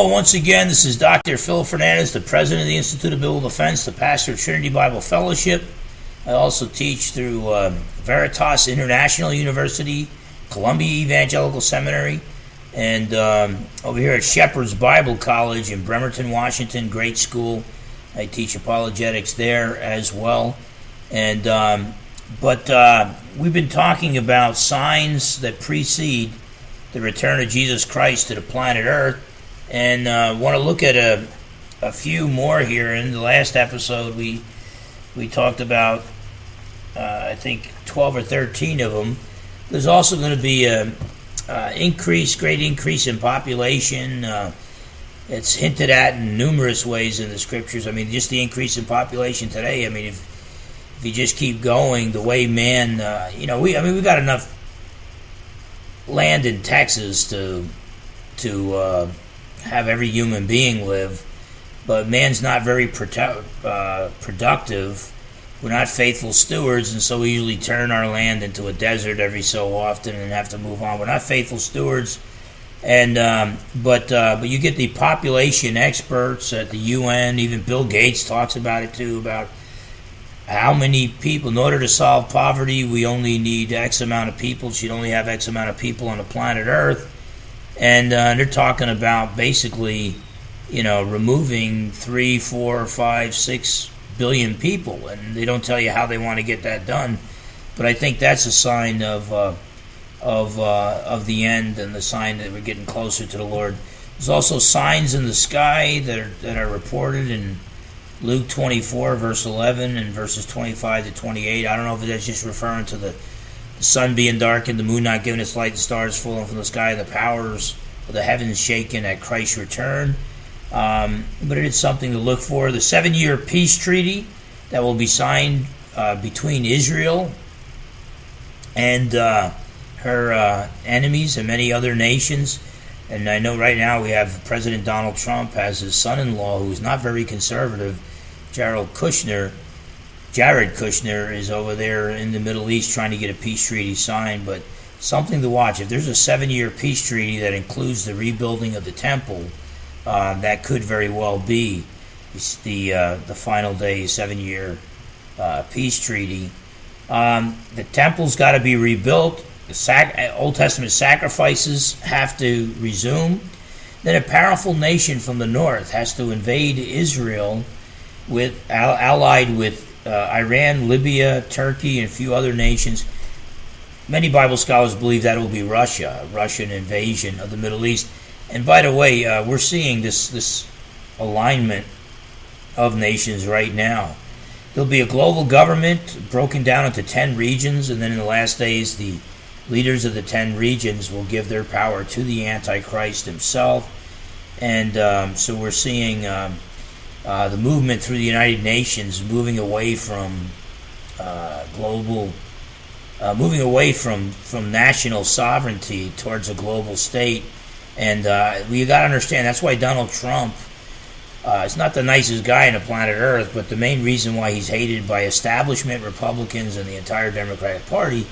Hello, once again, this is Dr. Phil Fernandes, the president of the Institute of Biblical Defense, the pastor of Trinity Bible Fellowship. I also teach through Veritas International University, Columbia Evangelical Seminary, and over here at Shepherd's Bible College in Bremerton, Washington, great school. I teach apologetics there as well. And but we've been talking about signs that precede the return of Jesus Christ to the planet Earth, and want to look at a few more here. In the last episode, we talked about I think 12 or 13 of them. There's also going to be a great increase in population. It's hinted at in numerous ways in the scriptures. I mean, just the increase in population today. I mean, if you just keep going the way man, we've got enough land in Texas to have every human being live, but man's not very productive. We're not faithful stewards, and so we usually turn our land into a desert every so often and have to move on. We're not faithful stewards, and but you get the population experts at the UN. Even Bill Gates talks about it too, about how many people, in order to solve poverty, we only need X amount of people. Should only have X amount of people on the planet Earth. And they're talking about basically, removing 3, 4, 5, 6 billion people. And they don't tell you how they want to get that done. But I think that's a sign of the end, and the sign that we're getting closer to the Lord. There's also signs in the sky that are reported in Luke 24, verse 11, and verses 25 to 28. I don't know if that's just referring to the sun being darkened, the moon not giving its light, the stars falling from the sky, the powers of the heavens shaken at Christ's return. But it is something to look for. The 7-year peace treaty that will be signed between Israel and her enemies and many other nations. And I know right now we have President Donald Trump has his son-in-law, who is not very conservative, Jared Kushner is over there in the Middle East trying to get a peace treaty signed. But something to watch. If there's a 7-year peace treaty that includes the rebuilding of the temple, that could very well be the final day 7-year peace treaty. The temple's got to be rebuilt. The Old Testament sacrifices have to resume. Then a powerful nation from the north has to invade Israel, allied with Iran, Libya, Turkey, and a few other nations. Many Bible scholars believe that it will be Russia, a Russian invasion of the Middle East. And by the way, we're seeing this alignment of nations right now. There'll be a global government broken down into 10 regions, and then in the last days, the leaders of the 10 regions will give their power to the Antichrist himself. And so we're seeing the movement through the United Nations moving away from moving away from national sovereignty towards a global state. And we got to understand, that's why Donald Trump is not the nicest guy on the planet Earth, but the main reason why he's hated by establishment Republicans and the entire Democratic Party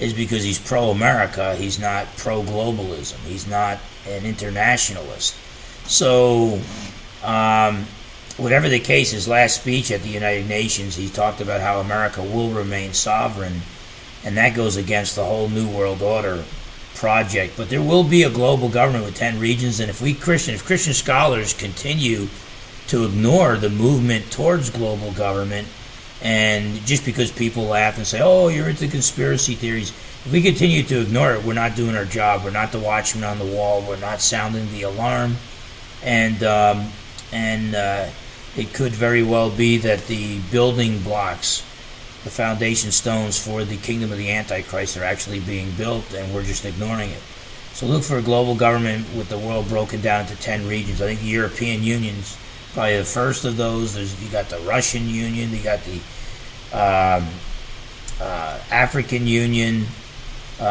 is because he's pro-America. He's not pro-globalism. He's not an internationalist. So whatever the case, his last speech at the United Nations, he talked about how America will remain sovereign, and that goes against the whole New World Order project. But there will be a global government with 10 regions, and if Christian scholars continue to ignore the movement towards global government, and just because people laugh and say, oh, you're into conspiracy theories, if we continue to ignore it, we're not doing our job. We're not the watchman on the wall. We're not sounding the alarm. And it could very well be that the building blocks, the foundation stones for the kingdom of the Antichrist, are actually being built, and we're just ignoring it. So look for a global government with the world broken down into 10 regions. I think the European Union's probably the first of those. You got the Russian Union, you got the African Union.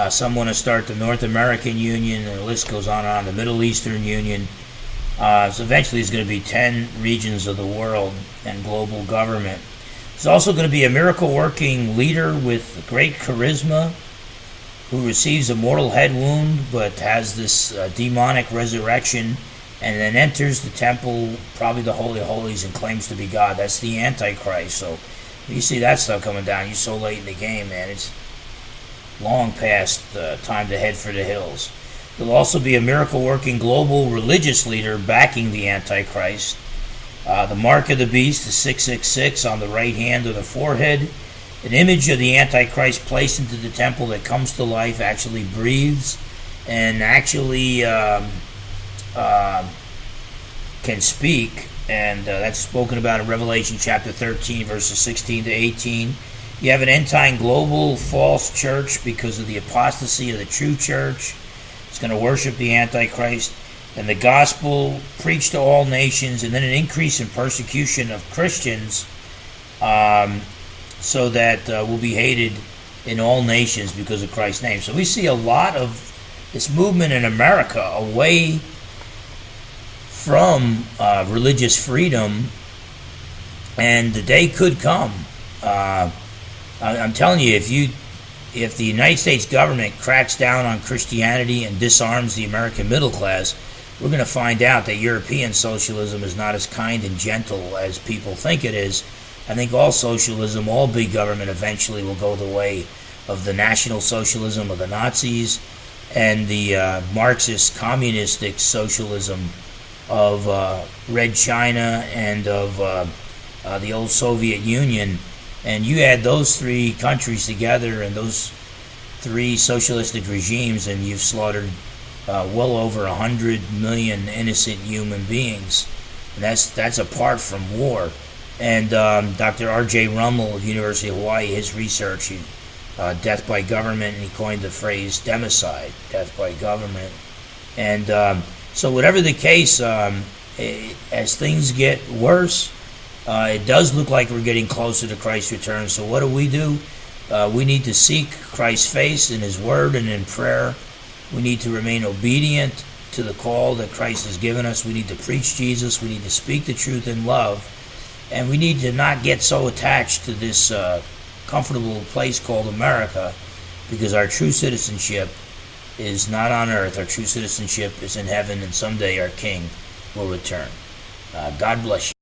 Some want to start the North American Union, and the list goes on and on. The Middle Eastern Union. So eventually, it's going to be 10 regions of the world and global government. There's also going to be a miracle-working leader with great charisma who receives a mortal head wound but has this demonic resurrection and then enters the temple, probably the Holy of Holies, and claims to be God. That's the Antichrist. So when you see that stuff coming down, you're so late in the game, man. It's long past time to head for the hills. There'll also be a miracle-working global religious leader backing the Antichrist. The mark of the beast is 666 on the right hand or the forehead. An image of the Antichrist placed into the temple that comes to life, actually breathes, and actually can speak. And that's spoken about in Revelation chapter 13, verses 16 to 18. You have an end-time global false church because of the apostasy of the true church. It's going to worship the Antichrist. And the gospel preached to all nations, and then an increase in persecution of Christians, so that we'll be hated in all nations because of Christ's name. So we see a lot of this movement in America away from religious freedom, and the day could come. I'm telling you, if the United States government cracks down on Christianity and disarms the American middle class, we're going to find out that European socialism is not as kind and gentle as people think it is. I think all socialism, all big government eventually will go the way of the National Socialism of the Nazis and the Marxist communistic socialism of Red China and of the old Soviet Union. And you add those three countries together and those three socialistic regimes, and you've slaughtered well over 100 million innocent human beings. And that's apart from war. And Dr. R.J. Rummel of the University of Hawaii, his research, death by government, and he coined the phrase democide, death by government. And so whatever the case, as things get worse, it does look like we're getting closer to Christ's return. So what do? We need to seek Christ's face in his word and in prayer. We need to remain obedient to the call that Christ has given us. We need to preach Jesus. We need to speak the truth in love. And we need to not get so attached to this comfortable place called America, because our true citizenship is not on earth. Our true citizenship is in heaven, and someday our King will return. God bless you.